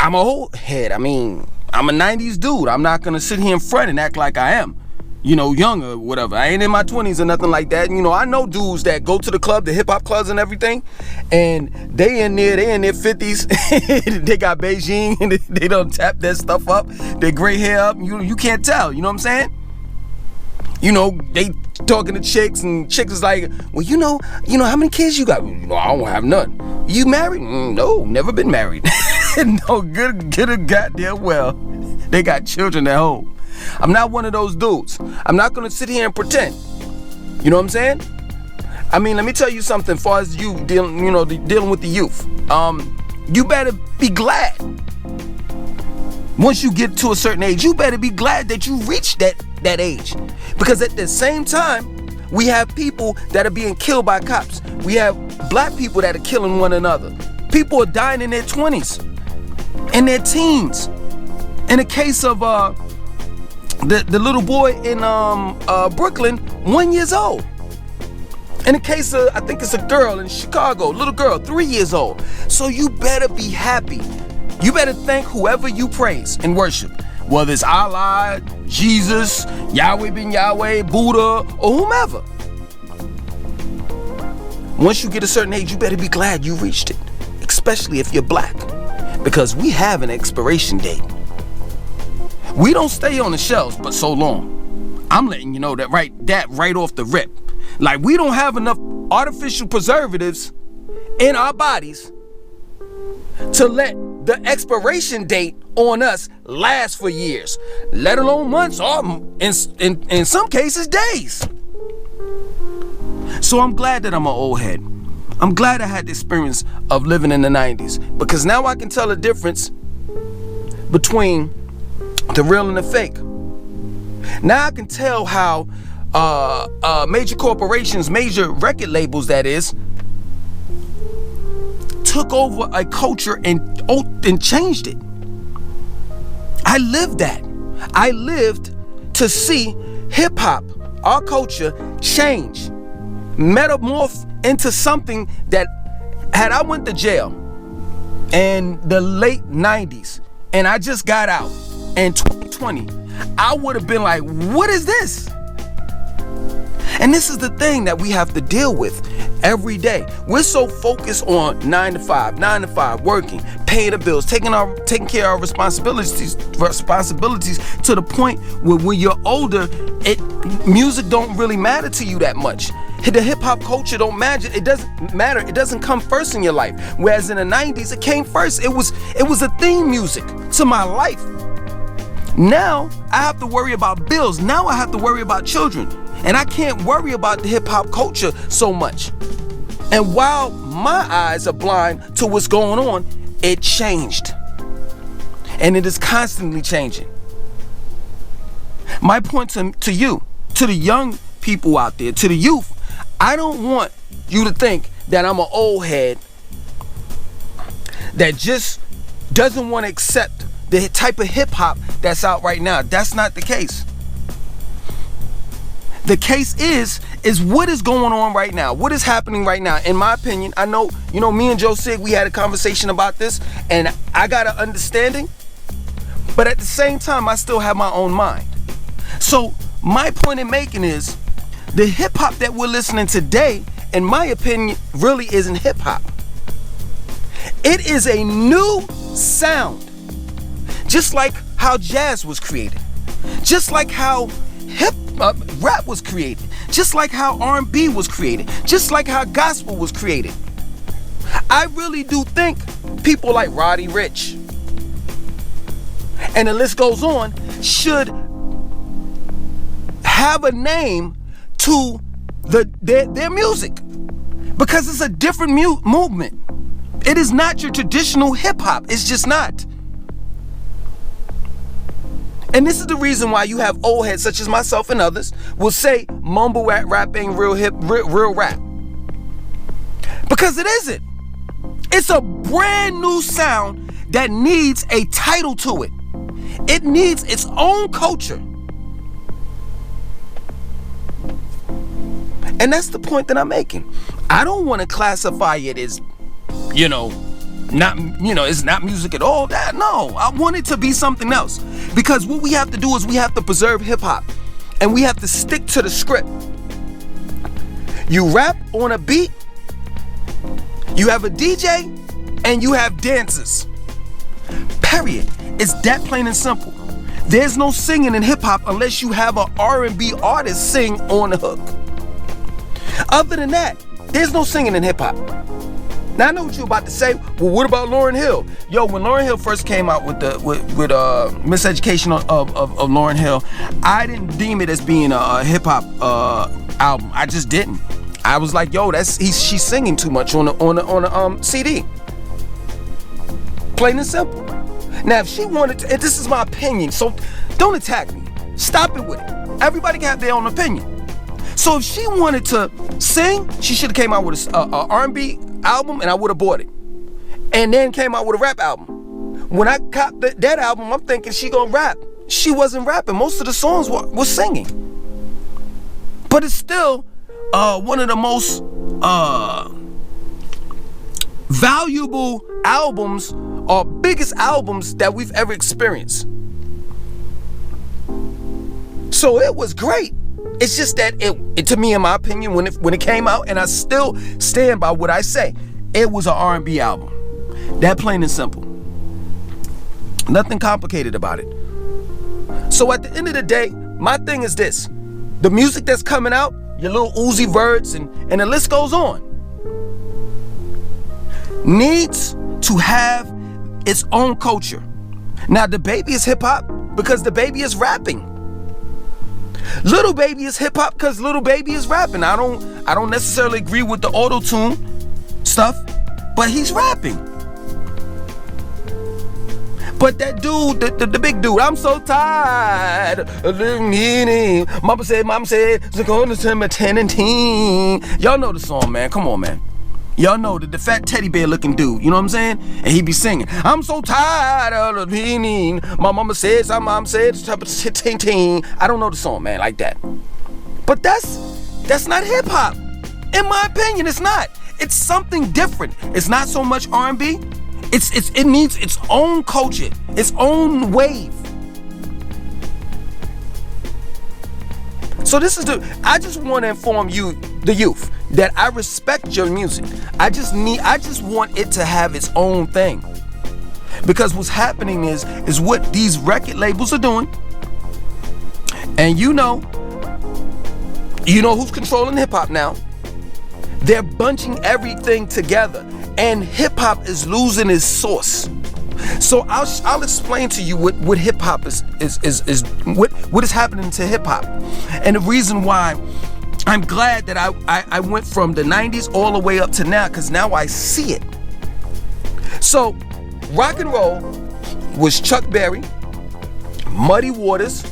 I'm a old head. I mean, I'm a 90s dude. I'm not gonna sit here in front and act like I am, young or whatever. I ain't in my 20s or nothing like that. I know dudes that go to the club, the hip hop clubs and everything, and they in their 50s. They got Beijing and they don't tap that stuff up. Their gray hair up. You can't tell. You know what I'm saying? They talking to chicks, and chicks is like, well, how many kids you got? I don't have none. You married? No, never been married. No, good goddamn well. They got children at home. I'm not one of those dudes. I'm not gonna sit here and pretend. You know what I'm saying? I mean, let me tell you something. As far as you dealing with the youth, you better be glad. Once you get to a certain age, you better be glad that you reached that age, because at the same time, we have people that are being killed by cops. We have black people that are killing one another. People are dying in their 20s, in their teens. In the case of the little boy in Brooklyn, 1 year old. In the case of, I think it's a girl in Chicago, little girl, 3 years old. So you better be happy. You better thank whoever you praise and worship, whether it's Allah, Jesus, Yahweh bin Yahweh, Buddha, or whomever. Once you get a certain age, you better be glad you reached it, especially if you're black, because we have an expiration date. We don't stay on the shelves but so long. I'm letting you know that right off the rip. Like, we don't have enough artificial preservatives in our bodies to let the expiration date on us last for years, let alone months, or in some cases days. So I'm glad that I'm an old head. I'm glad I had the experience of living in the 90s, because now I can tell the difference between the real and the fake. Now I can tell how major corporations, major record labels, that is, took over a culture and changed it. I lived that. I lived to see hip hop, our culture, change, metamorph into something that, had I went to jail in the late 90s and I just got out in 2020, I would have been like, what is this? And this is the thing that we have to deal with every day. We're so focused on 9 to 5, working, paying the bills, taking care of our responsibilities to the point where when you're older, music don't really matter to you that much. The hip hop culture don't matter. It doesn't matter. It doesn't come first in your life. Whereas in the 90s, it came first. It was a theme music to my life. Now I have to worry about bills. Now I have to worry about children. And I can't worry about the hip hop culture so much. And while my eyes are blind to what's going on, it changed. And it is constantly changing. My point to you, to the young people out there, to the youth, I don't want you to think that I'm an old head that just doesn't want to accept the type of hip hop that's out right now. That's not the case. The case is what is going on right now. What is happening right now? In my opinion, I know, me and Joe Sig, we had a conversation about this, and I got an understanding, but at the same time, I still have my own mind. So my point in making is, the hip hop that we're listening today, in my opinion, really isn't hip hop. It is a new sound. Just like how jazz was created. Just like how rap was created. Just like how R&B was created. Just like how gospel was created. I really do think people like Roddy Ricch, and the list goes on, should have a name to their music, because it's a different movement. It is not your traditional hip hop. It's just not. And this is the reason why you have old heads such as myself and others will say mumble rap ain't real rap. Because it isn't. It's a brand new sound that needs a title to it. It needs its own culture. And that's the point that I'm making. I don't want to classify it as, not, it's not music at all. No, I want it to be something else. Because what we have to do is we have to preserve hip hop, and we have to stick to the script. You rap on a beat, you have a DJ, and you have dancers. Period. It's that plain and simple. There's no singing in hip hop unless you have an R&B artist sing on the hook. Other than that, there's no singing in hip hop. Now I know what you're about to say. Well, what about Lauryn Hill? Yo, when Lauryn Hill first came out with Miseducation of Lauryn Hill, I didn't deem it as being a hip hop album. I just didn't. I was like, yo, she's singing too much on the CD. Plain and simple. Now, if she wanted to, and this is my opinion, so don't attack me. Stop it with it. Everybody can have their own opinion. So if she wanted to sing, she should have came out with a R&B album, and I would have bought it. And then came out with a rap album. When I copped that album, I'm thinking she gonna rap. She wasn't rapping. Most of the songs were singing. But it's still one of the most valuable albums or biggest albums that we've ever experienced. So it was great. It's just that it to me, in my opinion, when it came out, and I still stand by what I say, it was an R&B album. That plain and simple. Nothing complicated about it. So at the end of the day, my thing is this: the music that's coming out, your little Uzi Verts and the list goes on, needs to have its own culture. Now, the Baby is hip hop because the Baby is rapping. Little Baby is hip hop because Little Baby is rapping. I don't necessarily agree with the auto-tune stuff, but he's rapping. But that dude, the big dude, I'm so tired of the meaning. Mama said, it's going to turn my 10 and 10. Y'all know the song, man. Come on, man. Y'all know the fat teddy bear looking dude, you know what I'm saying? And he be singing, I'm so tired of the meaning. My mama says, my mom said, it's 10. I don't know the song, man, like that. But that's not hip hop. In my opinion, it's not. It's something different. It's not so much R&B. It needs its own culture, its own wave. So I just want to inform you, the youth, that I respect your music. I just want it to have its own thing. Because what's happening is what these record labels are doing. And you know who's controlling hip hop now. They're bunching everything together, and hip hop is losing its source. So I'll explain to you what hip hop is what is happening to hip hop, and the reason why I'm glad that I went from the 90s all the way up to now, because now I see it. So rock and roll was Chuck Berry, Muddy Waters,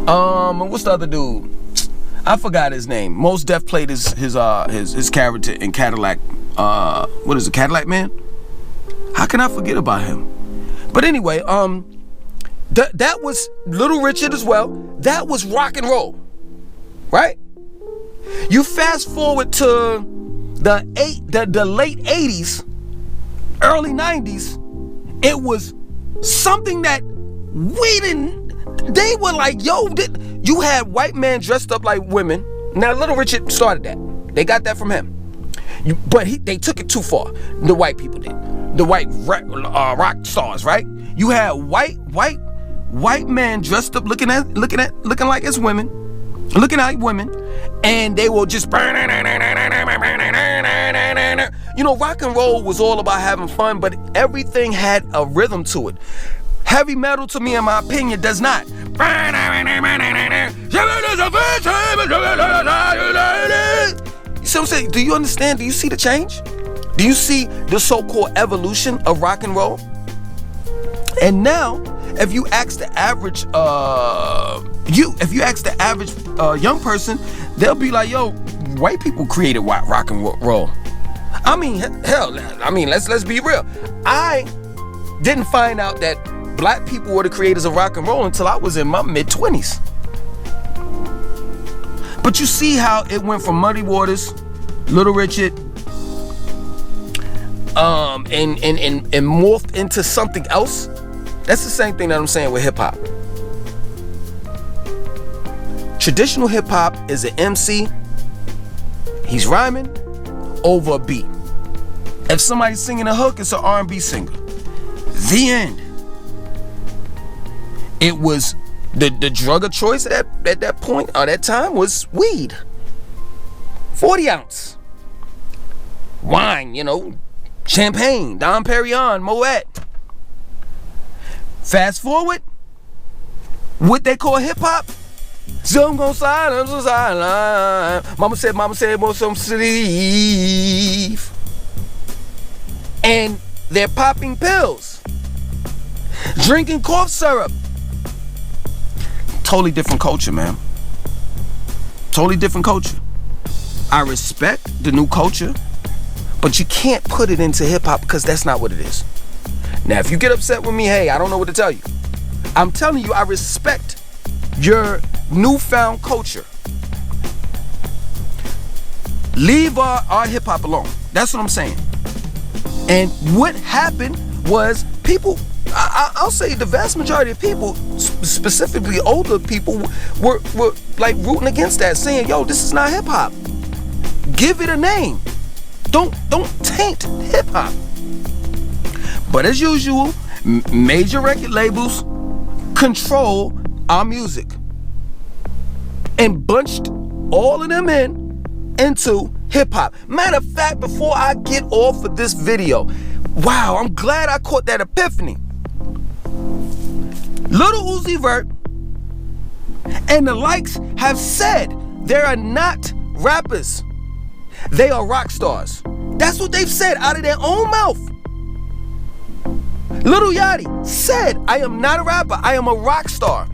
what's the other dude? I forgot his name. Mos Def played his character in Cadillac. What is it, Cadillac Man? How can I forget about him? But anyway, that was Little Richard as well. That was rock and roll, right? You fast forward to the late 80s, early 90s. It was something that we didn't. They were like, yo, you had white men dressed up like women. Now, Little Richard started that. They got that from him. But they took it too far. The white people did. The white rock stars, right? You had white men dressed up, looking like as women, looking like women, and they will just. Rock and roll was all about having fun, but everything had a rhythm to it. Heavy metal, to me, in my opinion, does not. You see what I'm saying? Do you understand? Do you see the change? Do you see the so-called evolution of rock and roll? And now, if you ask the average young person, they'll be like, "Yo, white people created rock and roll." I mean, hell, let's be real. I didn't find out that black people were the creators of rock and roll until I was in my mid-20s. But you see how it went from Muddy Waters, Little Richard, and morphed into something else. That's the same thing that I'm saying with hip hop. Traditional hip hop is an MC. He's rhyming over a beat. If somebody's singing a hook, it's an R&B singer. The end. It was the drug of choice at that point, or that time, was weed. 40 ounce. Wine, champagne, Dom Perignon, Moet. Fast forward, what they call hip hop. Some gon' slide, I'm so silent. Mama said, want some sleep. And they're popping pills, drinking cough syrup. Totally different culture, man. Totally different culture. I respect the new culture, but you can't put it into hip hop because that's not what it is. Now, if you get upset with me, hey, I don't know what to tell you. I'm telling you, I respect your newfound culture. Leave our hip hop alone. That's what I'm saying. And what happened was people, I'll say the vast majority of people, specifically older people, were like rooting against that, saying, yo, this is not hip hop. Give it a name. Don't taint hip hop. But as usual, major record labels control our music and bunched all of them into hip hop. Matter of fact, before I get off of this video, wow, I'm glad I caught that epiphany. Lil Uzi Vert and the likes have said they are not rappers. They are rock stars. That's what they've said out of their own mouth. Lil Yachty said, I am not a rapper, I am a rock star.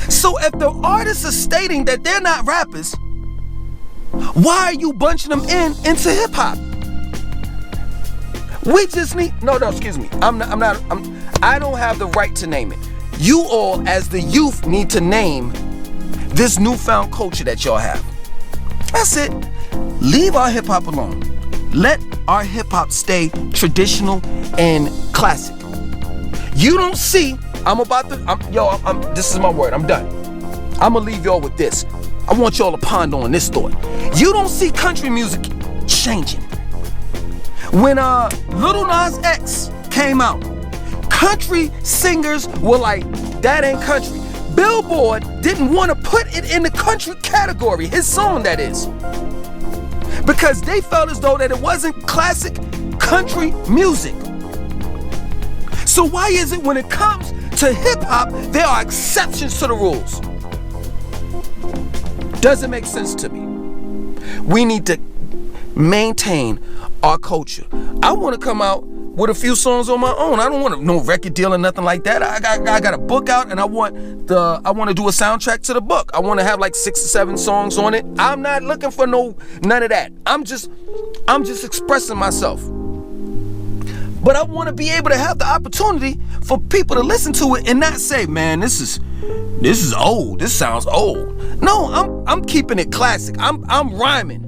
So if the artists are stating that they're not rappers, why are you bunching them into hip hop? We just need, excuse me. I don't have the right to name it. You all, as the youth, need to name this newfound culture that y'all have. That's it. Leave our hip hop alone. Let our hip hop stay traditional and classic. You don't see, this is my word, I'm done. I'm gonna leave y'all with this. I want y'all to ponder on this thought. You don't see country music changing. When Lil Nas X came out, country singers were like, that ain't country. Billboard didn't want to put it in the country category, his song that is, because they felt as though that it wasn't classic country music. So why is it when it comes to hip hop, there are exceptions to the rules? Doesn't make sense to me. We need to maintain our culture. I want to come out with a few songs on my own. I don't want no record deal or nothing like that. I got a book out, and I want to do a soundtrack to the book. I want to have like 6 or 7 songs on it. I'm not looking for none of that. I'm just expressing myself. But I want to be able to have the opportunity for people to listen to it and not say, man, this is old. This sounds old. No, I'm keeping it classic. I'm rhyming.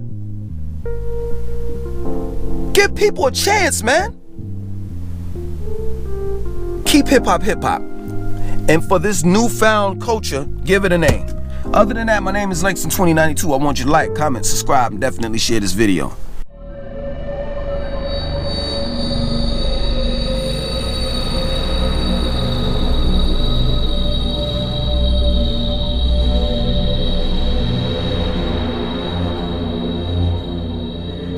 Give people a chance, man. Keep hip hop. And for this newfound culture, give it a name. Other than that, my name is Langston2092. I want you to like, comment, subscribe, and definitely share this video.